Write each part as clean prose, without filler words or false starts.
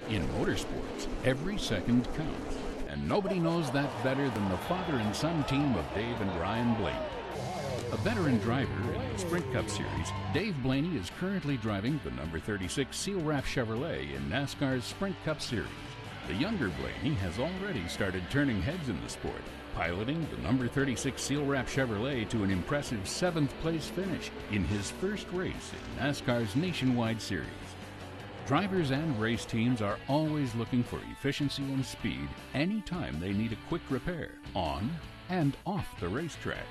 In motorsports, every second counts, and nobody knows that better than the father and son team of Dave and Ryan Blaney. A veteran driver in the Sprint Cup Series, Dave Blaney is currently driving the number 36 SealWrap Chevrolet in NASCAR's Sprint Cup Series. The younger Blaney has already started turning heads in the sport, piloting the number 36 SealWrap Chevrolet to an impressive 7th place finish in his first race in NASCAR's nationwide series. Drivers and race teams are always looking for efficiency and speed anytime they need a quick repair on and off the racetrack.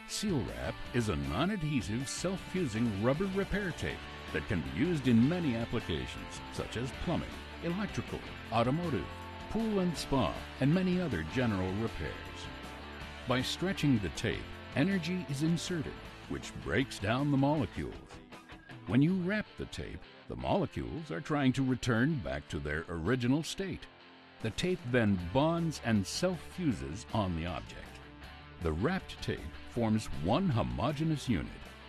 SealWrap is a non-adhesive, self-fusing rubber repair tape that can be used in many applications, such as plumbing, electrical, automotive, pool and spa, and many other general repairs. By stretching the tape, energy is inserted, which breaks down the molecules. When you wrap the tape, the molecules are trying to return back to their original state. The tape then bonds and self-fuses on the object. The wrapped tape forms one homogeneous unit,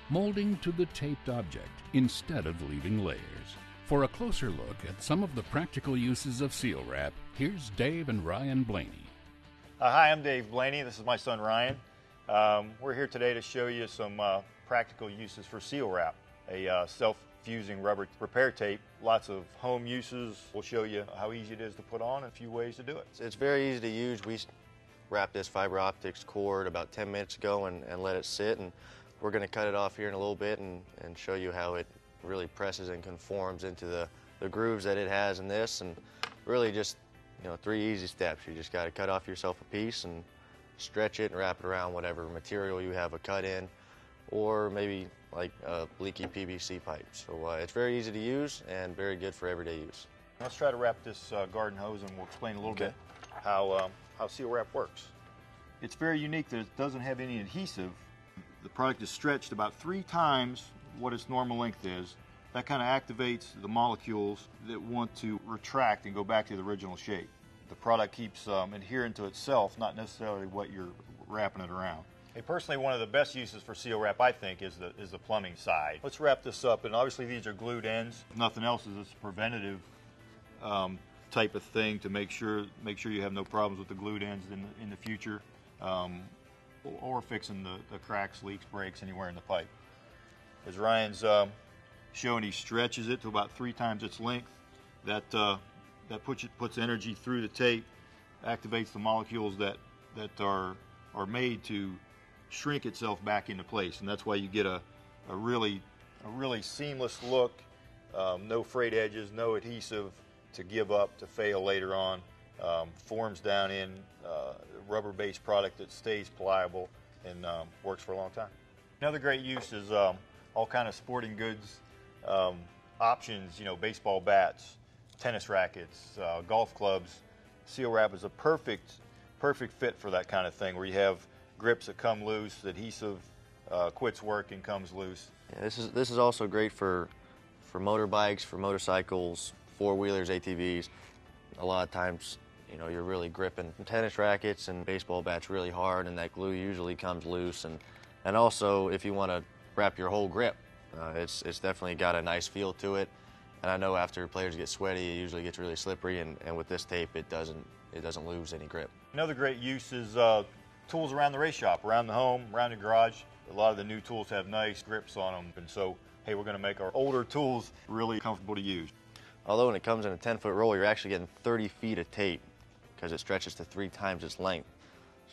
molding to the taped object instead of leaving layers. For a closer look at some of the practical uses of SealWrap, here's Dave and Ryan Blaney. Hi, I'm Dave Blaney. This is my son Ryan. We're here today to show you some practical uses for SealWrap, a self-fusing rubber repair tape. Lots of home uses. We'll show you how easy it is to put on and a few ways to do it. It's very easy to use. We wrapped this fiber optics cord about 10 minutes ago and let it sit, and we're going to cut it off here in a little bit and show you how it really presses and conforms into the grooves that it has in this, and really just 3 easy steps. You just got to cut off yourself a piece and stretch it and wrap it around whatever material you have a cut in, or maybe like a leaky PVC pipe. So it's very easy to use and very good for everyday use. Let's try to wrap this garden hose, and we'll explain a little bit how SealWrap works. It's very unique that it doesn't have any adhesive. The product is stretched about 3 times what its normal length is. That kind of activates the molecules that want to retract and go back to the original shape. The product keeps adhering to itself, not necessarily what you're wrapping it around. Hey, personally, one of the best uses for SealWrap, I think, is the plumbing side. Let's wrap this up, and obviously these are glued ends. If nothing else, is a preventative type of thing to make sure you have no problems with the glued ends in the future, or fixing the cracks, leaks, breaks anywhere in the pipe. As Ryan's showing, he stretches it to about 3 times its length. That puts energy through the tape, activates the molecules that are made to shrink itself back into place, and that's why you get a really seamless look. No frayed edges, no adhesive to give up, to fail later on. Forms down in rubber-based product that stays pliable and works for a long time. Another great use is all kind of sporting goods options, baseball bats, tennis rackets, golf clubs. SealWrap is a perfect fit for that kind of thing, where you have grips that come loose, adhesive quits work and comes loose. Yeah, this is also great for motorbikes, for motorcycles, 4-wheelers, ATVs. A lot of times, you're really gripping tennis rackets and baseball bats really hard, and that glue usually comes loose. And also, if you want to wrap your whole grip, it's definitely got a nice feel to it. And I know after players get sweaty, it usually gets really slippery, and with this tape, it doesn't lose any grip. Another great use is tools around the race shop, around the home, around the garage. A lot of the new tools have nice grips on them, and so, hey, we're going to make our older tools really comfortable to use. Although when it comes in a 10-foot roll, you're actually getting 30 feet of tape because it stretches to 3 times its length.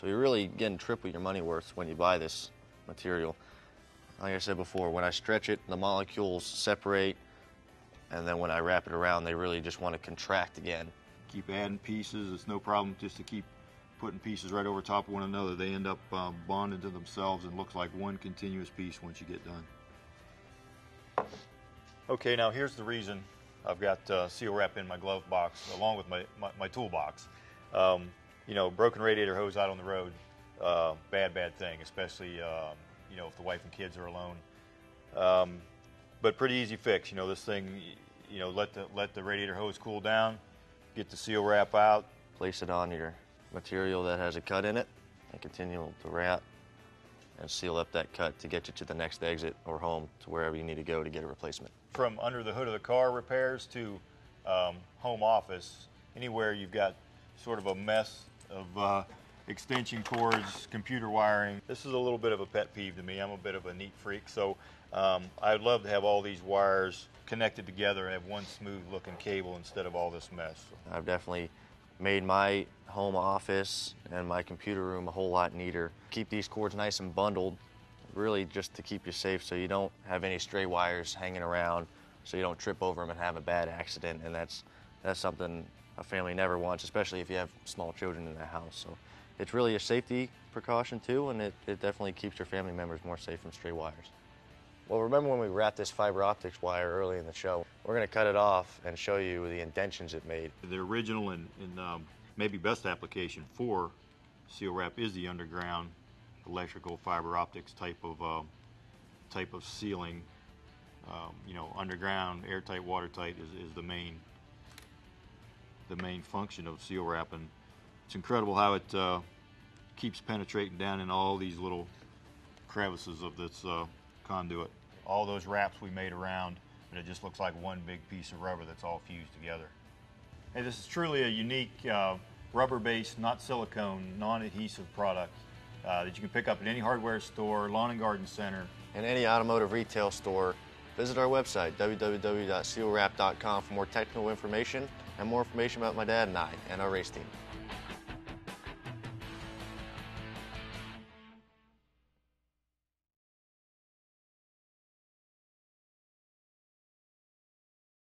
So you're really getting triple your money worth when you buy this material. Like I said before, when I stretch it, the molecules separate, and then when I wrap it around, they really just want to contract again. Keep adding pieces. It's no problem just to keep putting pieces right over top of one another. They end up bonding to themselves and looks like one continuous piece once you get done. Okay, now here's the reason I've got SealWrap in my glove box along with my toolbox. Broken radiator hose out on the road, bad thing, especially if the wife and kids are alone. But pretty easy fix. This thing, let the radiator hose cool down, get the SealWrap out. Place it on your material that has a cut in it and continue to wrap and seal up that cut to get you to the next exit or home, to wherever you need to go to get a replacement. From under the hood of the car repairs to home office, anywhere you've got sort of a mess of extension cords, computer wiring. This is a little bit of a pet peeve to me. I'm a bit of a neat freak, so I'd love to have all these wires connected together and have one smooth looking cable instead of all this mess. I've definitely made my home office and my computer room a whole lot neater. Keep these cords nice and bundled, really just to keep you safe so you don't have any stray wires hanging around, so you don't trip over them and have a bad accident. And that's something a family never wants, especially if you have small children in the house. So it's really a safety precaution too, and it definitely keeps your family members more safe from stray wires. Well, remember when we wrapped this fiber optics wire early in the show? We're going to cut it off and show you the indentions it made. The original and maybe best application for SealWrap is the underground electrical fiber optics type of sealing. You know, underground, airtight, watertight is the main function of SealWrap, and it's incredible how it keeps penetrating down in all these little crevices of this conduit. All those wraps we made around, but it just looks like one big piece of rubber that's all fused together. Hey, this is truly a unique rubber-based, not silicone, non-adhesive product that you can pick up at any hardware store, lawn and garden center, and any automotive retail store. Visit our website, www.sealwrap.com, for more technical information and more information about my dad and I and our race team.